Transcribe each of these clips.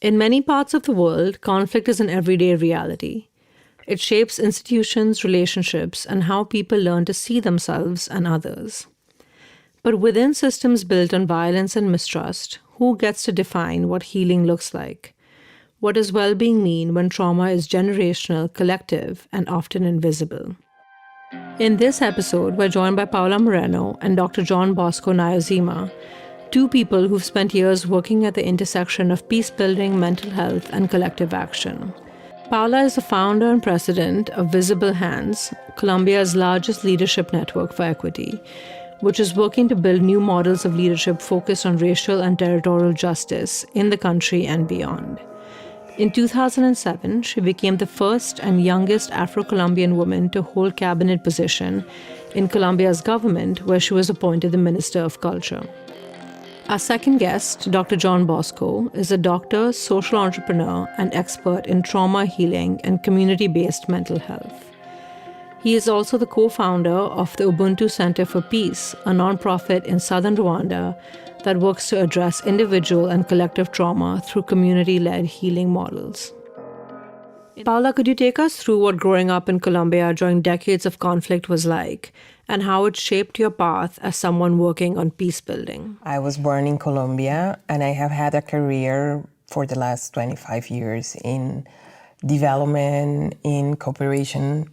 In many parts of the world, conflict is an everyday reality. It shapes institutions, relationships, and how people learn to see themselves and others. But within systems built on violence and mistrust, who gets to define what healing looks like? What does well-being mean when trauma is generational, collective, and often invisible? In this episode, we're joined by Paula Moreno and Dr. Jean Bosco Niyonzima, two people who've spent years working at the intersection of peace-building, mental health, and collective action. Paula is the founder and president of Visible Hands, Colombia's largest leadership network for equity, which is working to build new models of leadership focused on racial and territorial justice in the country and beyond. In 2007, she became the first and youngest Afro-Colombian woman to hold cabinet position in Colombia's government, where she was appointed the Minister of Culture. Our second guest, Dr. Jean Bosco, is a doctor, social entrepreneur, and expert in trauma healing and community-based mental health. He is also the co-founder of the Ubuntu Center for Peace, a nonprofit in southern Rwanda that works to address individual and collective trauma through community-led healing models. Paula, could you take us through what growing up in Colombia during decades of conflict was like, and how it shaped your path as someone working on peace building? I was born in Colombia, and I have had a career for the last 25 years in development, in cooperation,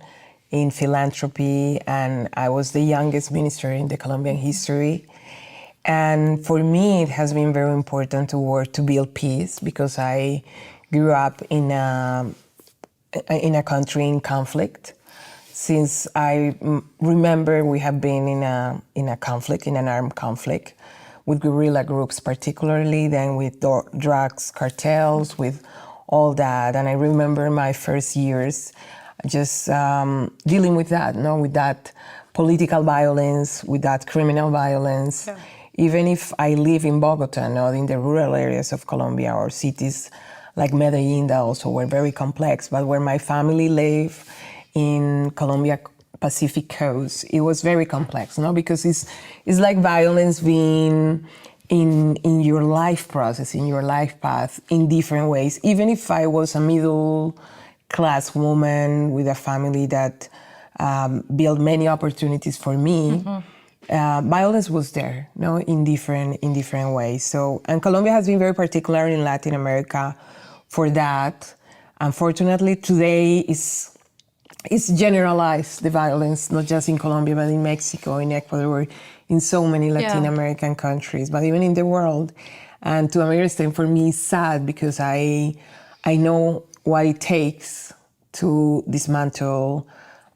in philanthropy, and I was the youngest minister in the Colombian history. And for me, it has been very important to work to build peace because I grew up in a country in conflict. Since I remember, we have been in a conflict, in an armed conflict, with guerrilla groups particularly, then with drugs cartels, with all that. And I remember my first years just dealing with that, with that political violence, with that criminal violence. Yeah. Even if I live in Bogota, not in the rural areas of Colombia or cities like Medellin that also were very complex, but where my family lived in Colombia Pacific coast, it was very complex, because it's like violence being in your life process, in your life path, in different ways. Even if I was a middle class woman with a family that built many opportunities for me, violence was there, in different ways. So, and Colombia has been very particular in Latin America for that. Unfortunately, today it's generalized, the violence, not just in Colombia, but in Mexico, in Ecuador, in so many Latin American countries, but even in the world. And to a certain extent, for me, it's sad because I know what it takes to dismantle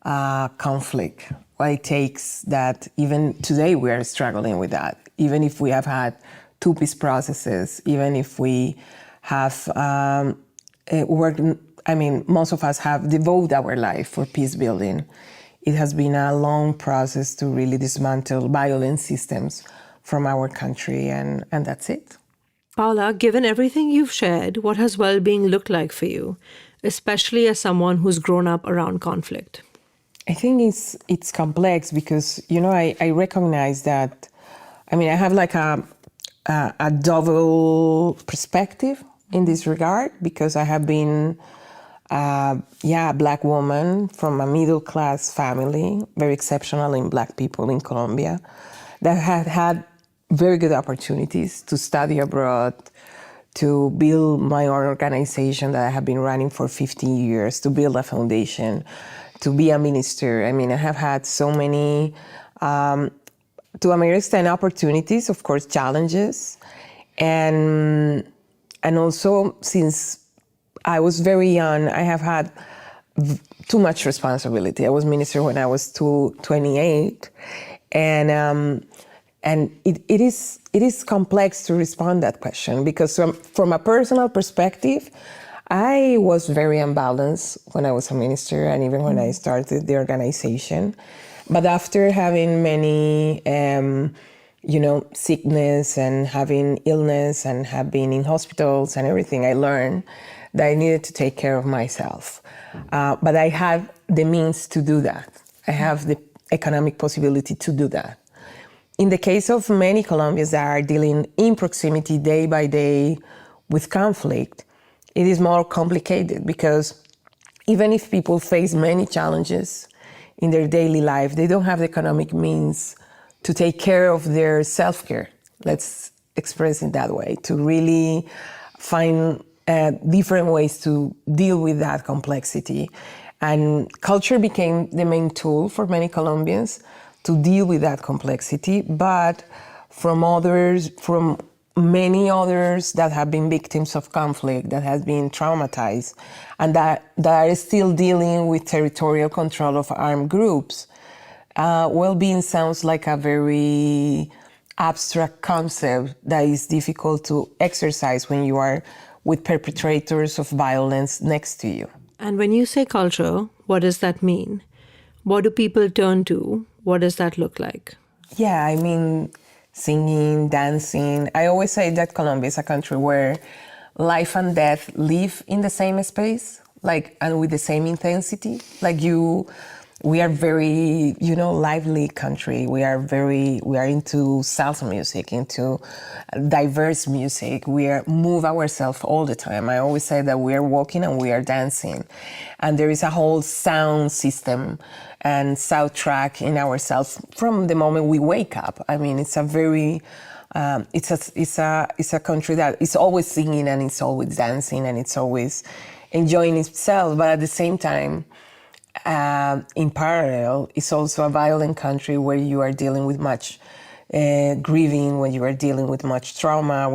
conflict. What it takes that even today we are struggling with that. Even if we have had two peace processes, even if we have worked, most of us have devoted our life for peace building. It has been a long process to really dismantle violent systems from our country, and that's it. Paula, given everything you've shared, what has well-being looked like for you, especially as someone who's grown up around conflict? I think it's complex because, I recognize that, I have like a double perspective in this regard because I have been, a Black woman from a middle-class family, very exceptional in Black people in Colombia, that had very good opportunities to study abroad, to build my own organization that I have been running for 15 years, to build a foundation, to be a minister. I have had so many, to a certain extent, opportunities, of course, challenges. And also, since I was very young, I have had too much responsibility. I was minister when I was 28. And it is complex to respond to that question because from a personal perspective, I was very unbalanced when I was a minister and even when I started the organization. But after having many, sickness and having illness and have been in hospitals and everything, I learned that I needed to take care of myself. But I had the means to do that. I have the economic possibility to do that. In the case of many Colombians that are dealing in proximity day by day with conflict, it is more complicated because even if people face many challenges in their daily life, they don't have the economic means to take care of their self-care. Let's express it that way, to really find different ways to deal with that complexity. And culture became the main tool for many Colombians to deal with that complexity, but from many others that have been victims of conflict, that have been traumatized, and that are still dealing with territorial control of armed groups. Well-being sounds like a very abstract concept that is difficult to exercise when you are with perpetrators of violence next to you. And when you say culture, what does that mean? What do people turn to? What does that look like? Yeah, I mean, singing, dancing. I always say that Colombia is a country where life and death live in the same space, and with the same intensity. We are very, lively country. We are into salsa music, into diverse music. We move ourselves all the time. I always say that we are walking and we are dancing. And there is a whole sound system and soundtrack in ourselves from the moment we wake up. I mean, it's a very, it's a country that is always singing and it's always dancing and it's always enjoying itself. But at the same time, in parallel, it's also a violent country where you are dealing with much grieving, when you are dealing with much trauma,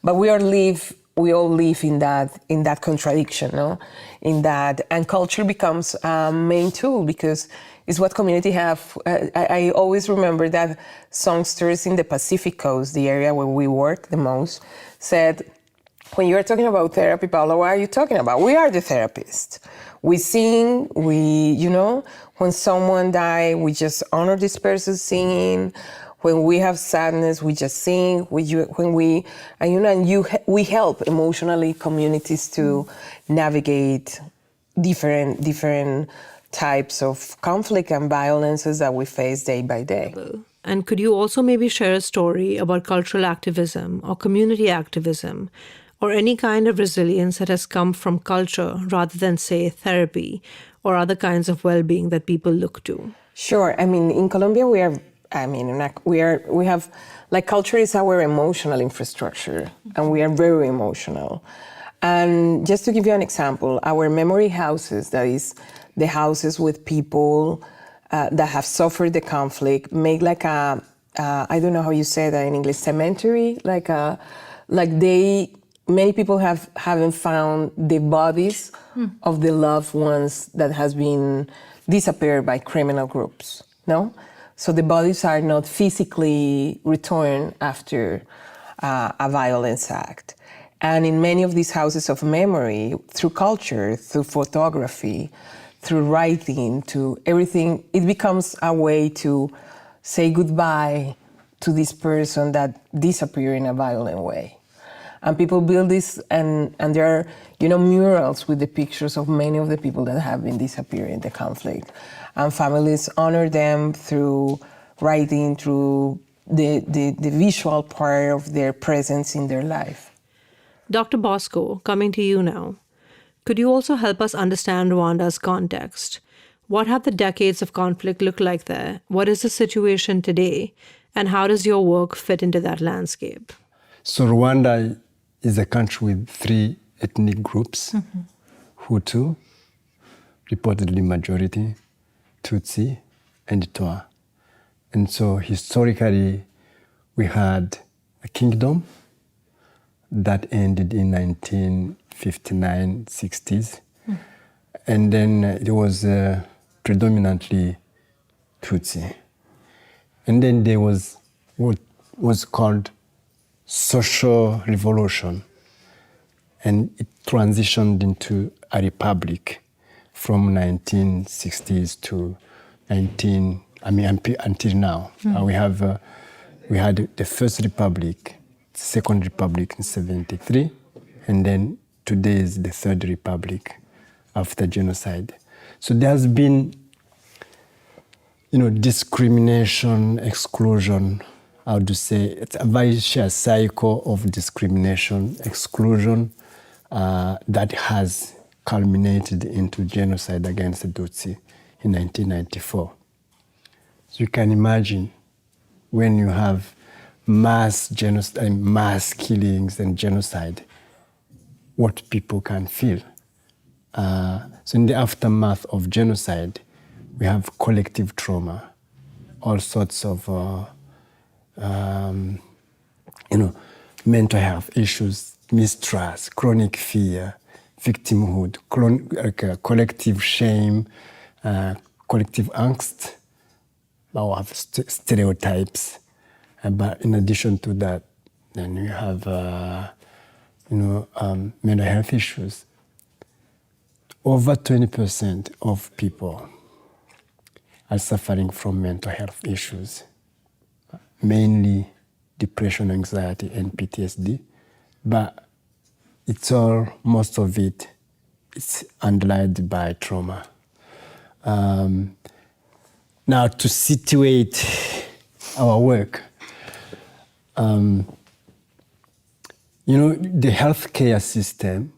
but we all live in that contradiction, no? In that, and culture becomes a main tool because it's what community have. I always remember that songsters in the Pacific Coast, the area where we work the most, said, when you are talking about therapy, Paula, what are you talking about? We are the therapists. We sing, when someone dies, we just honor this person singing. When we have sadness, we just sing. We help emotionally communities to navigate different types of conflict and violences that we face day by day. And could you also maybe share a story about cultural activism or community activism or any kind of resilience that has come from culture rather than, say, therapy or other kinds of well-being that people look to? Sure. I mean, in Colombia, we have culture is our emotional infrastructure, and we are very emotional. And just to give you an example, our memory houses, that is the houses with people that have suffered the conflict, make I don't know how you say that in English, cemetery, many people haven't found the bodies of the loved ones that has been disappeared by criminal groups, no? So the bodies are not physically returned after a violence act. And in many of these houses of memory, through culture, through photography, through writing, to everything, it becomes a way to say goodbye to this person that disappeared in a violent way. And people build this, and there are, murals with the pictures of many of the people that have been disappearing in the conflict. And families honor them through writing, through the visual part of their presence in their life. Dr. Bosco, coming to you now. Could you also help us understand Rwanda's context? What have the decades of conflict looked like there? What is the situation today? And how does your work fit into that landscape? So Rwanda is a country with 3 ethnic groups, Hutu, reportedly majority, Tutsi, and Twa. And so historically, we had a kingdom that ended in 1959, 60s. And then it was predominantly Tutsi. And then there was what was called social revolution, and it transitioned into a republic from 1960s to until now. We had the first republic, second republic in 73, and then today is the third republic after genocide. So there has been, discrimination, exclusion, it's a vicious cycle of discrimination, exclusion, that has culminated into genocide against the Tutsi in 1994. So you can imagine when you have mass genocide, mass killings and genocide, what people can feel. So in the aftermath of genocide, we have collective trauma, all sorts of mental health issues, mistrust, chronic fear, victimhood, collective shame, collective angst, or have stereotypes. But in addition to that, then you have mental health issues. Over 20% of people are suffering from mental health issues, mainly depression, anxiety, and PTSD. But most of it is underlined by trauma. Now, to situate our work, the healthcare system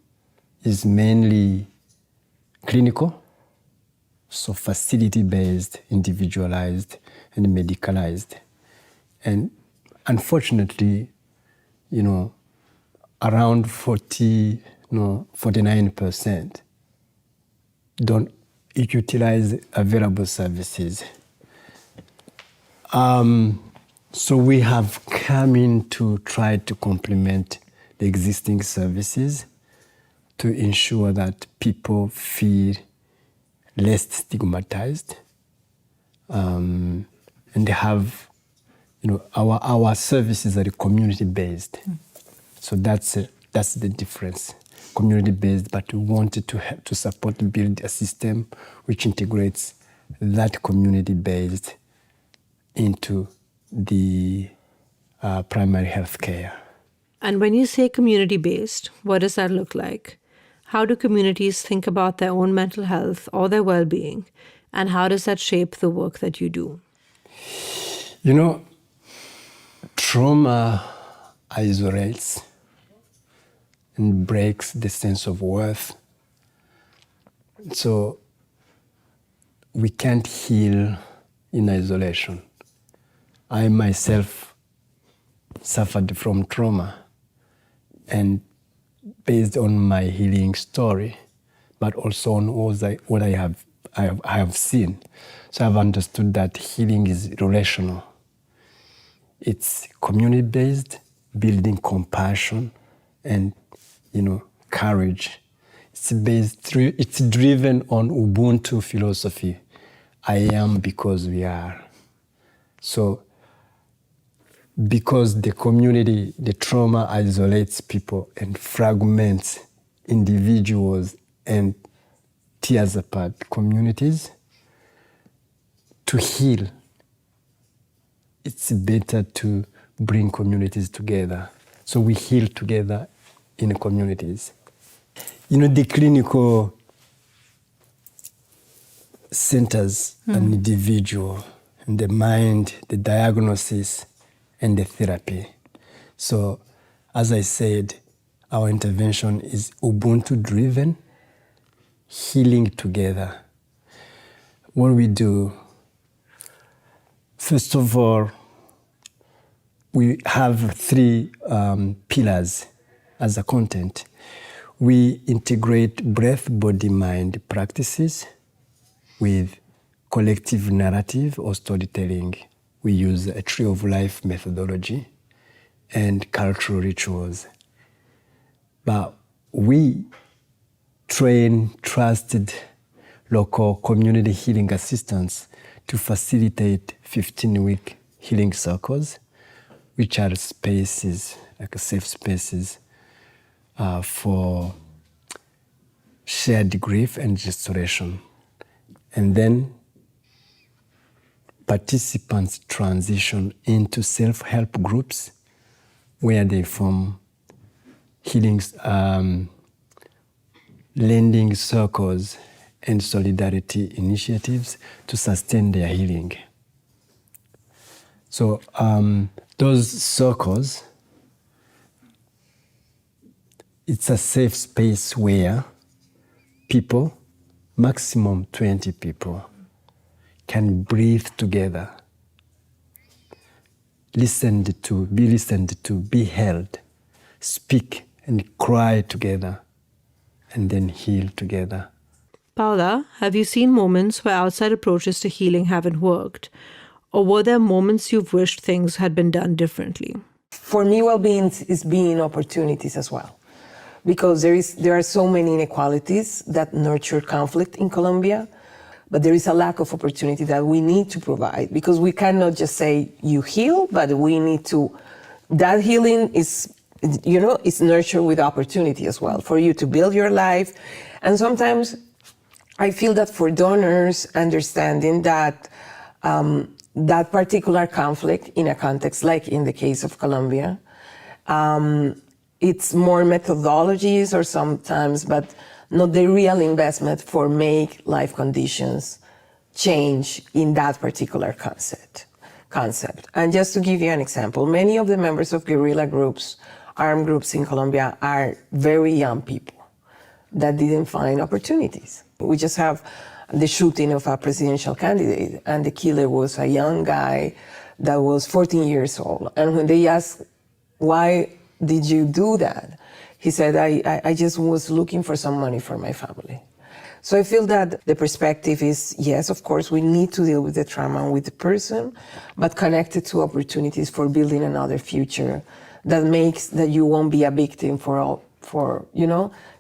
is mainly clinical, so facility-based, individualized, and medicalized. And unfortunately, around 49% don't utilize available services. So we have come in to try to complement the existing services to ensure that people feel less stigmatized, and they have, our services are community-based. So that's the difference. Community-based, but we wanted to help to support and build a system which integrates that community-based into the primary health care. And when you say community-based, what does that look like? How do communities think about their own mental health or their well-being? And how does that shape the work that you do? Trauma isolates and breaks the sense of worth. So we can't heal in isolation. I myself suffered from trauma, and based on my healing story, but also on what I have seen. So I've understood that healing is relational. It's community-based, building compassion and courage. It's driven on Ubuntu philosophy. I am because we are. So because the community, the trauma isolates people and fragments individuals and tears apart communities, to heal, it's better to bring communities together. So we heal together in communities. The clinical centers an individual, and the mind, the diagnosis, and the therapy. So, as I said, our intervention is Ubuntu-driven, healing together. What we do, first of all, we have 3 pillars as a content. We integrate breath, body, mind practices with collective narrative or storytelling. We use a tree of life methodology and cultural rituals. But we train trusted local community healing assistants to facilitate 15-week healing circles, which are spaces, like safe spaces for shared grief and restoration. And then participants transition into self-help groups where they form healings, lending circles and solidarity initiatives to sustain their healing. So those circles it's a safe space where people, maximum 20 people, can breathe together, be listened to, be held, speak and cry together, and then heal together. Paula, have you seen moments where outside approaches to healing haven't worked? Or were there moments you've wished things had been done differently? For me, well-being is being opportunities as well, because there are so many inequalities that nurture conflict in Colombia, but there is a lack of opportunity that we need to provide, because we cannot just say you heal, but we need to, that healing is, it's nurtured with opportunity as well for you to build your life. And sometimes I feel that for donors, understanding that that particular conflict in a context like in the case of Colombia, it's more methodologies or sometimes, but not the real investment for make life conditions change in that particular concept. And just to give you an example, many of the members of guerrilla groups, armed groups in Colombia are very young people that didn't find opportunities. We just have the shooting of a presidential candidate, and the killer was a young guy that was 14 years old. And when they asked, why did you do that? He said, I just was looking for some money for my family. So I feel that the perspective is, yes, of course, we need to deal with the trauma with the person, but connected to opportunities for building another future that makes that you won't be a victim for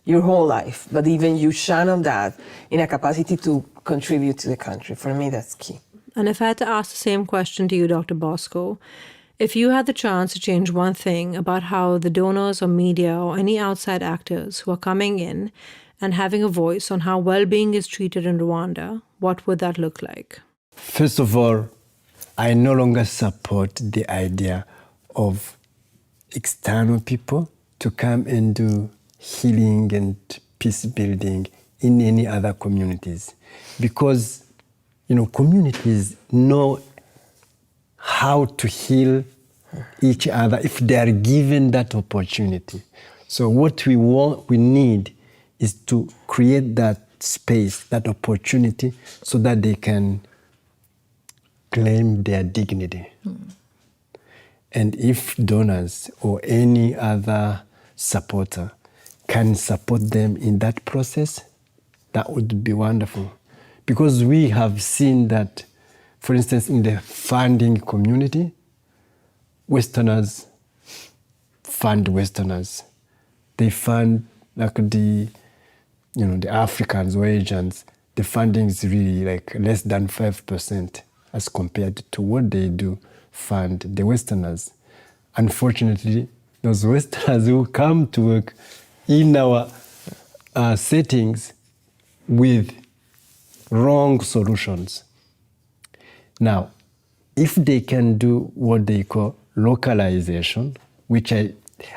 your whole life, but even you channel that in a capacity to contribute to the country. For me, that's key. And if I had to ask the same question to you, Dr. Bosco, if you had the chance to change one thing about how the donors or media or any outside actors who are coming in and having a voice on how well-being is treated in Rwanda, what would that look like? First of all, I no longer support the idea of external people to come and do healing and peace building in any other communities, because communities know how to heal each other if they are given that opportunity. So what we need is to create that space, that opportunity, so that they can claim their dignity. And if donors or any other supporter can support them in that process, that would be wonderful. Because we have seen that, for instance, in the funding community, Westerners fund Westerners. They fund like the Africans or Asians. The funding is really like less than 5% as compared to what they do fund the Westerners. Unfortunately, those Westerners who come to work in our settings with wrong solutions. Now, if they can do what they call localization, which I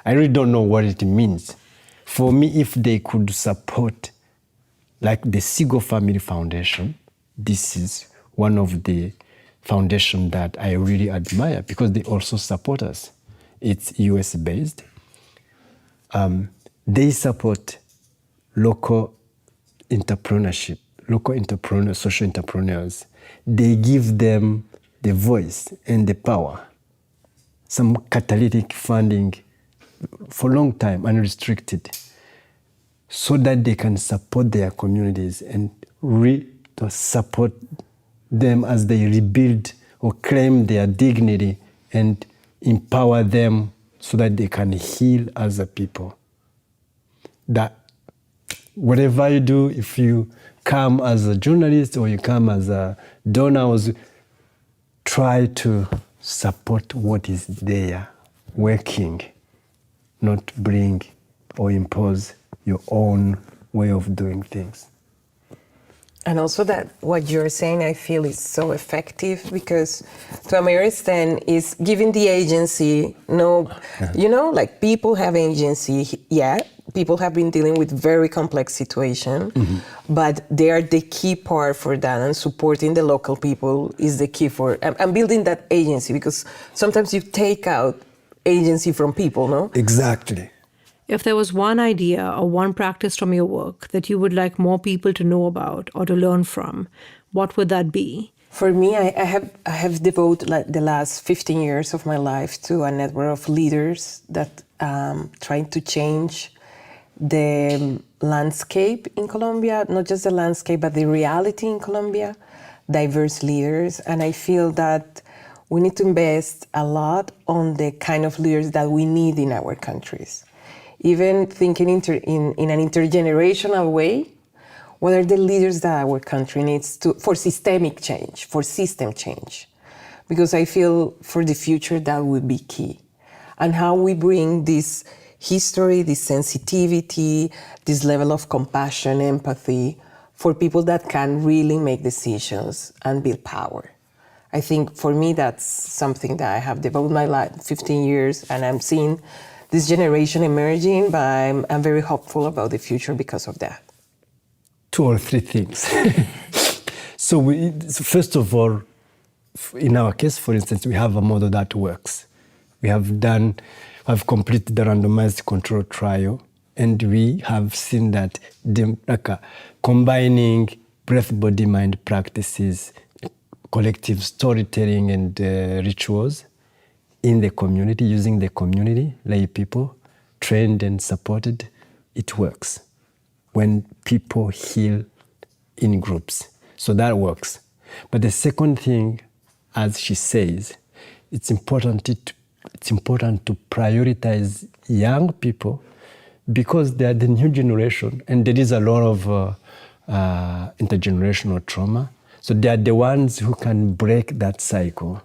really don't know what it means. For me, if they could support, like the Sigo Family Foundation, this is one of the foundations that I really admire because they also support us. It's US-based. They support local entrepreneurship, social entrepreneurs. They give them the voice and the power. Some catalytic funding for a long time, unrestricted, so that they can support their communities and to support them as they rebuild or claim their dignity and empower them so that they can heal other people. That whatever you do, if you come as a journalist or you come as a donor, try to support what is there working, not bring or impose your own way of doing things. And also that what you're saying, I feel is so effective because to a major extent is giving the agency, like people have agency, people have been dealing with very complex situation, but they are the key part for that, and supporting the local people is the key for, and building that agency, because sometimes you take out agency from people, no? Exactly. If there was one idea or one practice from your work that you would like more people to know about or to learn from, what would that be? For me, I have devoted the last 15 years of my life to a network of leaders that trying to change the landscape in Colombia, not just the landscape, but the reality in Colombia, diverse leaders. And I feel that we need to invest a lot on the kind of leaders that we need in our countries. Even thinking in an intergenerational way, what are the leaders that our country needs for systemic change, for system change? Because I feel for the future that would be key. And how we bring this history, this sensitivity, this level of compassion, empathy for people that can really make decisions and build power. I think for me that's something that I have devoted my life, 15 years, and I'm seeing this generation emerging, but I'm very hopeful about the future because of that. 2 or 3 things. So first of all, in our case, for instance, we have a model that works. We have completed the randomized control trial, and we have seen that combining breath, body, mind practices, collective storytelling and rituals in the community, using the community, lay people, trained and supported, it works. When people heal in groups. So that works. But the second thing, as she says, it's important to prioritize young people because they are the new generation and there is a lot of intergenerational trauma. So they are the ones who can break that cycle.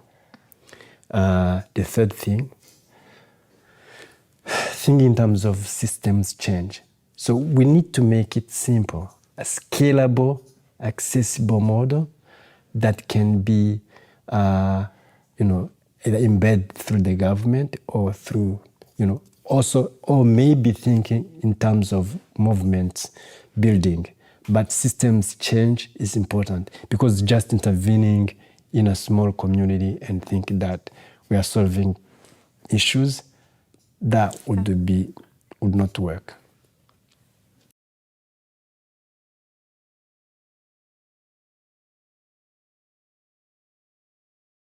The third thing, think in terms of systems change. So we need to make it simple, a scalable, accessible model that can be, either embedded through the government or through, also, or maybe thinking in terms of movements building. But systems change is important because just intervening in a small community and think that we are solving issues, that would not work.